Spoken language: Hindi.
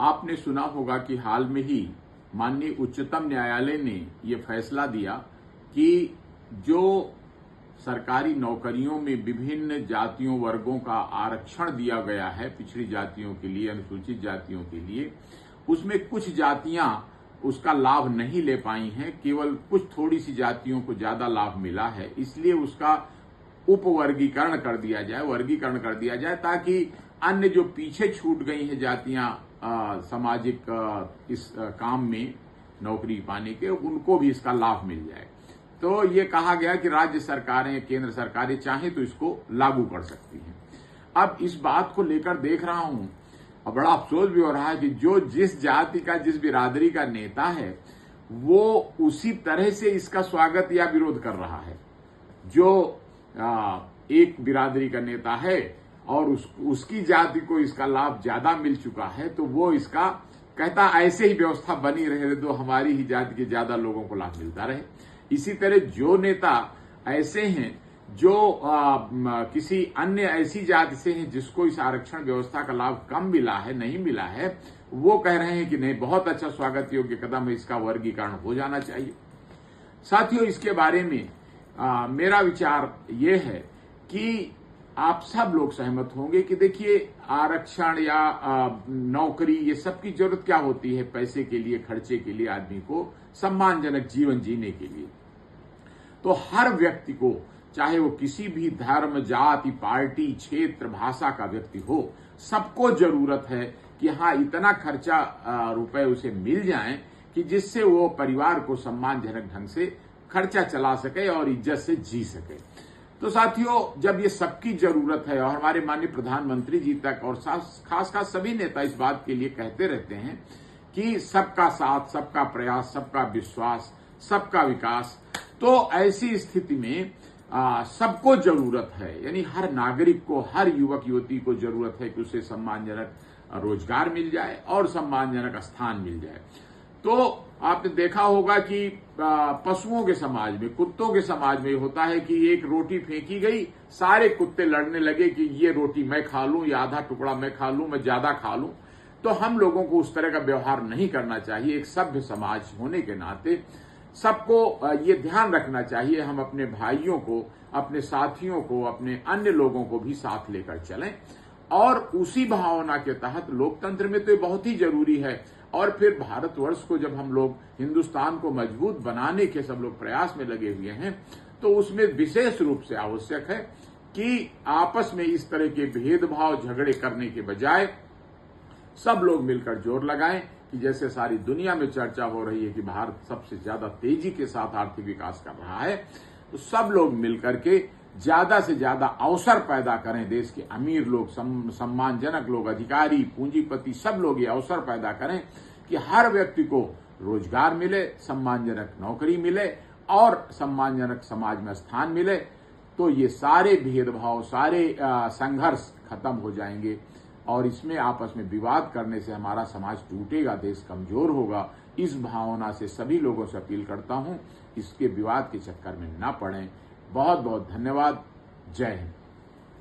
आपने सुना होगा कि हाल में ही माननीय उच्चतम न्यायालय ने ये फैसला दिया कि जो सरकारी नौकरियों में विभिन्न जातियों वर्गों का आरक्षण दिया गया है, पिछड़ी जातियों के लिए, अनुसूचित जातियों के लिए, उसमें कुछ जातियां उसका लाभ नहीं ले पाई हैं। केवल कुछ थोड़ी सी जातियों को ज्यादा लाभ मिला है, इसलिए उसका उपवर्गीकरण कर दिया जाए, वर्गीकरण कर दिया जाए, ताकि अन्य जो पीछे छूट गई हैं जातियां सामाजिक इस काम में नौकरी पाने के, उनको भी इसका लाभ मिल जाए। तो ये कहा गया कि राज्य सरकारें, केंद्र सरकारें चाहें तो इसको लागू कर सकती हैं। अब इस बात को लेकर देख रहा हूं और बड़ा अफसोस भी हो रहा है कि जो जिस जाति का, जिस बिरादरी का नेता है, वो उसी तरह से इसका स्वागत या विरोध कर रहा है। जो एक बिरादरी का नेता है और उसकी जाति को इसका लाभ ज्यादा मिल चुका है, तो वो इसका कहता ऐसे ही व्यवस्था बनी रहे तो हमारी ही जाति के ज्यादा लोगों को लाभ मिलता रहे। इसी तरह जो नेता ऐसे हैं जो किसी अन्य ऐसी जाति से हैं जिसको इस आरक्षण व्यवस्था का लाभ कम मिला है, नहीं मिला है, वो कह रहे हैं कि नहीं, बहुत अच्छा स्वागत योग्य कदम है, इसका वर्गीकरण हो जाना चाहिए। साथियों, इसके बारे में मेरा विचार ये है कि आप सब लोग सहमत होंगे कि देखिए, आरक्षण या नौकरी, ये सब की जरूरत क्या होती है? पैसे के लिए, खर्चे के लिए, आदमी को सम्मानजनक जीवन जीने के लिए। तो हर व्यक्ति को, चाहे वो किसी भी धर्म, जाति, पार्टी, क्षेत्र, भाषा का व्यक्ति हो, सबको जरूरत है कि हाँ, इतना खर्चा रुपए उसे मिल जाए कि जिससे वो परिवार को सम्मानजनक ढंग से खर्चा चला सके और इज्जत से जी सके। तो साथियों, जब ये सबकी जरूरत है और हमारे माननीय प्रधानमंत्री जी तक और खास सभी नेता इस बात के लिए कहते रहते हैं कि सबका साथ, सबका प्रयास, सबका विश्वास, सबका विकास, तो ऐसी स्थिति में सबको जरूरत है, यानी हर नागरिक को, हर युवक युवती को जरूरत है कि उसे सम्मानजनक रोजगार मिल जाए और सम्मानजनक स्थान मिल जाए। तो आपने देखा होगा कि पशुओं के समाज में, कुत्तों के समाज में होता है कि एक रोटी फेंकी गई, सारे कुत्ते लड़ने लगे कि ये रोटी मैं खा लूं या आधा टुकड़ा मैं खा लूं, मैं ज्यादा खा लूं। तो हम लोगों को उस तरह का व्यवहार नहीं करना चाहिए। एक सभ्य समाज होने के नाते सबको ये ध्यान रखना चाहिए, हम अपने भाइयों को, अपने साथियों को, अपने अन्य लोगों को भी साथ लेकर चलें और उसी भावना के तहत लोकतंत्र में तो ये बहुत ही जरूरी है। और फिर भारतवर्ष को जब हम लोग, हिंदुस्तान को मजबूत बनाने के सब लोग प्रयास में लगे हुए हैं, तो उसमें विशेष रूप से आवश्यक है कि आपस में इस तरह के भेदभाव, झगड़े करने के बजाय सब लोग मिलकर जोर लगाएं कि जैसे सारी दुनिया में चर्चा हो रही है कि भारत सबसे ज्यादा तेजी के साथ आर्थिक विकास कर रहा है, तो सब लोग मिलकर के ज्यादा से ज्यादा अवसर पैदा करें। देश के अमीर लोग, सम्मानजनक लोग, अधिकारी, पूंजीपति, सब लोग ये अवसर पैदा करें कि हर व्यक्ति को रोजगार मिले, सम्मानजनक नौकरी मिले और सम्मानजनक समाज में स्थान मिले। तो ये सारे भेदभाव, सारे संघर्ष खत्म हो जाएंगे और इसमें आपस में विवाद करने से हमारा समाज टूटेगा, देश कमजोर होगा। इस भावना से सभी लोगों से अपील करता हूं, इसके विवाद के चक्कर में न पड़ें। बहुत बहुत धन्यवाद। जय हिंद।